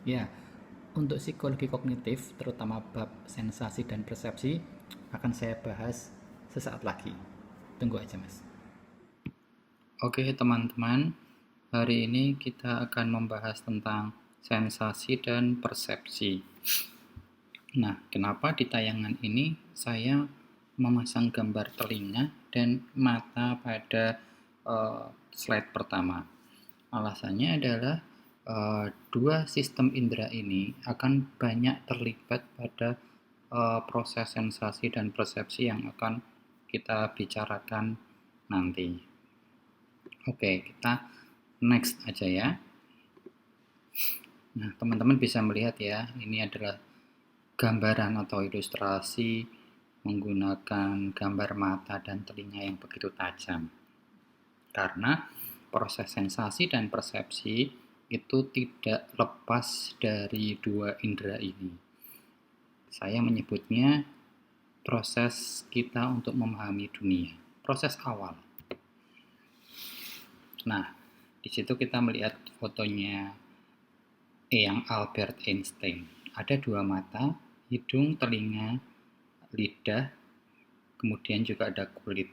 Ya, untuk psikologi kognitif, terutama bab sensasi dan persepsi, akan saya bahas sesaat lagi. Tunggu aja, Mas. Oke, teman-teman. Hari ini kita akan membahas tentang sensasi dan persepsi. Nah, kenapa di tayangan ini saya memasang gambar telinga dan mata pada slide pertama? Alasannya adalah dua sistem indera ini akan banyak terlibat pada proses sensasi dan persepsi yang akan kita bicarakan nanti. Oke, kita next aja ya. Nah, teman-teman bisa melihat ya, ini adalah gambaran atau ilustrasi menggunakan gambar mata dan telinga yang begitu tajam. Karena proses sensasi dan persepsi itu tidak lepas dari dua indera ini. Saya menyebutnya proses kita untuk memahami dunia, proses awal. Nah, di situ kita melihat fotonya yang Albert Einstein. Ada dua mata, hidung, telinga, lidah, kemudian juga ada kulit.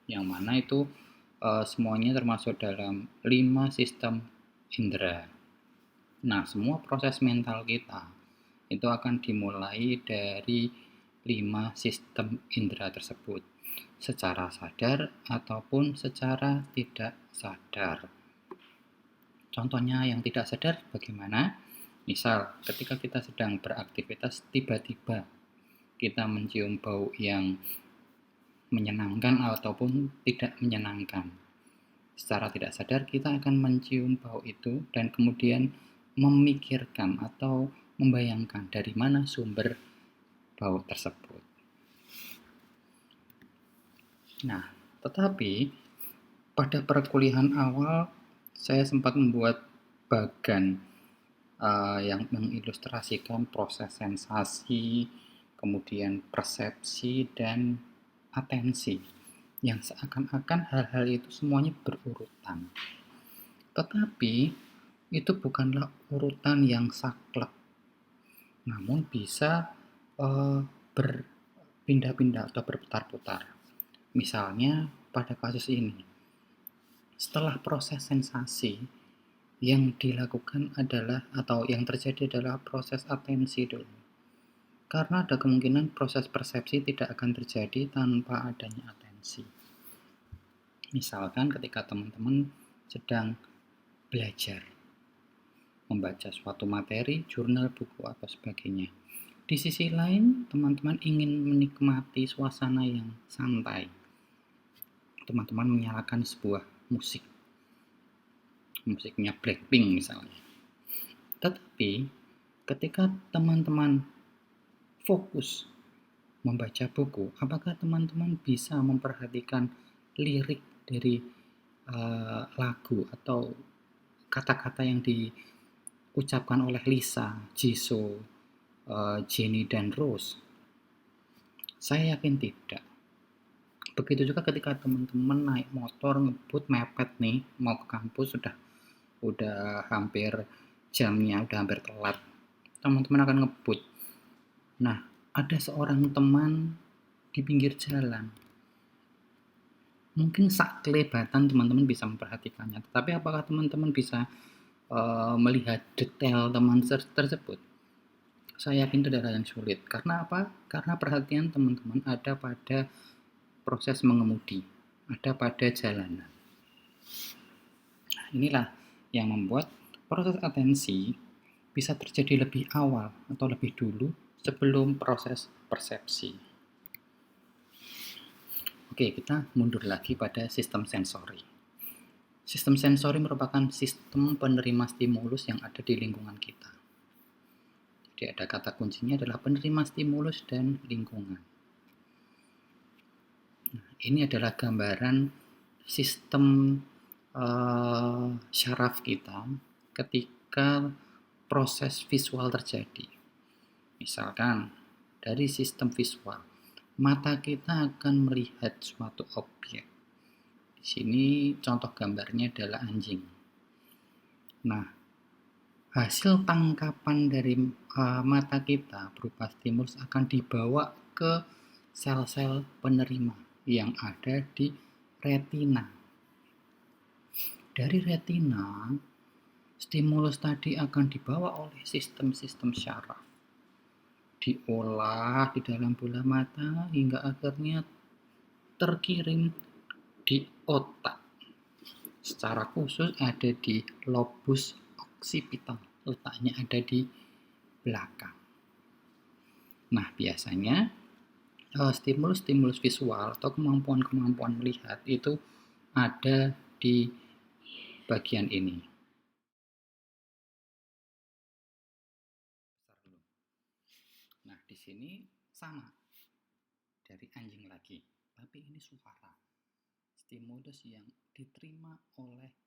Yang mana itu semuanya termasuk dalam 5 sistem indera. Nah, semua proses mental kita itu akan dimulai dari 5 sistem indera tersebut, secara sadar ataupun secara tidak sadar. Contohnya yang tidak sadar bagaimana? Misal, ketika kita sedang beraktivitas, tiba-tiba kita mencium bau yang menyenangkan ataupun tidak menyenangkan. Secara tidak sadar kita akan mencium bau itu dan kemudian memikirkan atau membayangkan dari mana sumber bau tersebut. Nah, tetapi pada perkuliahan awal saya sempat membuat bagan yang mengilustrasikan proses sensasi, kemudian persepsi dan atensi, yang seakan-akan hal-hal itu semuanya berurutan. Tetapi itu bukanlah urutan yang saklek, namun bisa berpindah-pindah atau berputar-putar. Misalnya pada kasus ini, setelah proses sensasi yang dilakukan adalah atau yang terjadi adalah proses atensi dulu. Karena ada kemungkinan proses persepsi tidak akan terjadi tanpa adanya atensi. Misalkan ketika teman-teman sedang belajar, membaca suatu materi, jurnal, buku, atau sebagainya. Di sisi lain, teman-teman ingin menikmati suasana yang santai. Teman-teman menyalakan sebuah musiknya Blackpink misalnya. Tetapi ketika teman-teman fokus membaca buku, apakah teman-teman bisa memperhatikan lirik dari lagu atau kata-kata yang diucapkan oleh Lisa, Jisoo, Jennie, dan Rose? Saya yakin tidak. Begitu juga ketika teman-teman naik motor ngebut mepet nih mau ke kampus, udah hampir jamnya, udah hampir telat, teman-teman akan ngebut. Nah, ada seorang teman di pinggir jalan, mungkin saklebatan teman-teman bisa memperhatikannya, tetapi apakah teman-teman bisa melihat detail teman tersebut? Saya yakin itu adalah yang sulit. Karena apa? Karena perhatian teman-teman ada pada proses mengemudi, ada pada jalanan. Nah, inilah yang membuat proses atensi bisa terjadi lebih awal atau lebih dulu sebelum proses persepsi. Oke, kita mundur lagi pada sistem sensori. Sistem sensori merupakan sistem penerima stimulus yang ada di lingkungan kita. Jadi ada kata kuncinya adalah penerima stimulus dan lingkungan. Nah, ini adalah gambaran sistem syaraf kita ketika proses visual terjadi. Misalkan dari sistem visual, mata kita akan melihat suatu objek. Di sini contoh gambarnya adalah anjing. Nah, hasil tangkapan dari mata kita berupa stimulus akan dibawa ke sel-sel penerima yang ada di retina. Dari retina, stimulus tadi akan dibawa oleh sistem-sistem syaraf, diolah di dalam bola mata hingga akhirnya terkirim di otak. Secara khusus ada di lobus occipital, letaknya ada di belakang. Nah, biasanya stimulus-stimulus visual atau kemampuan-kemampuan melihat itu ada di bagian ini. Nah, di sini sama dari anjing lagi, tapi ini suara. Stimulus yang diterima oleh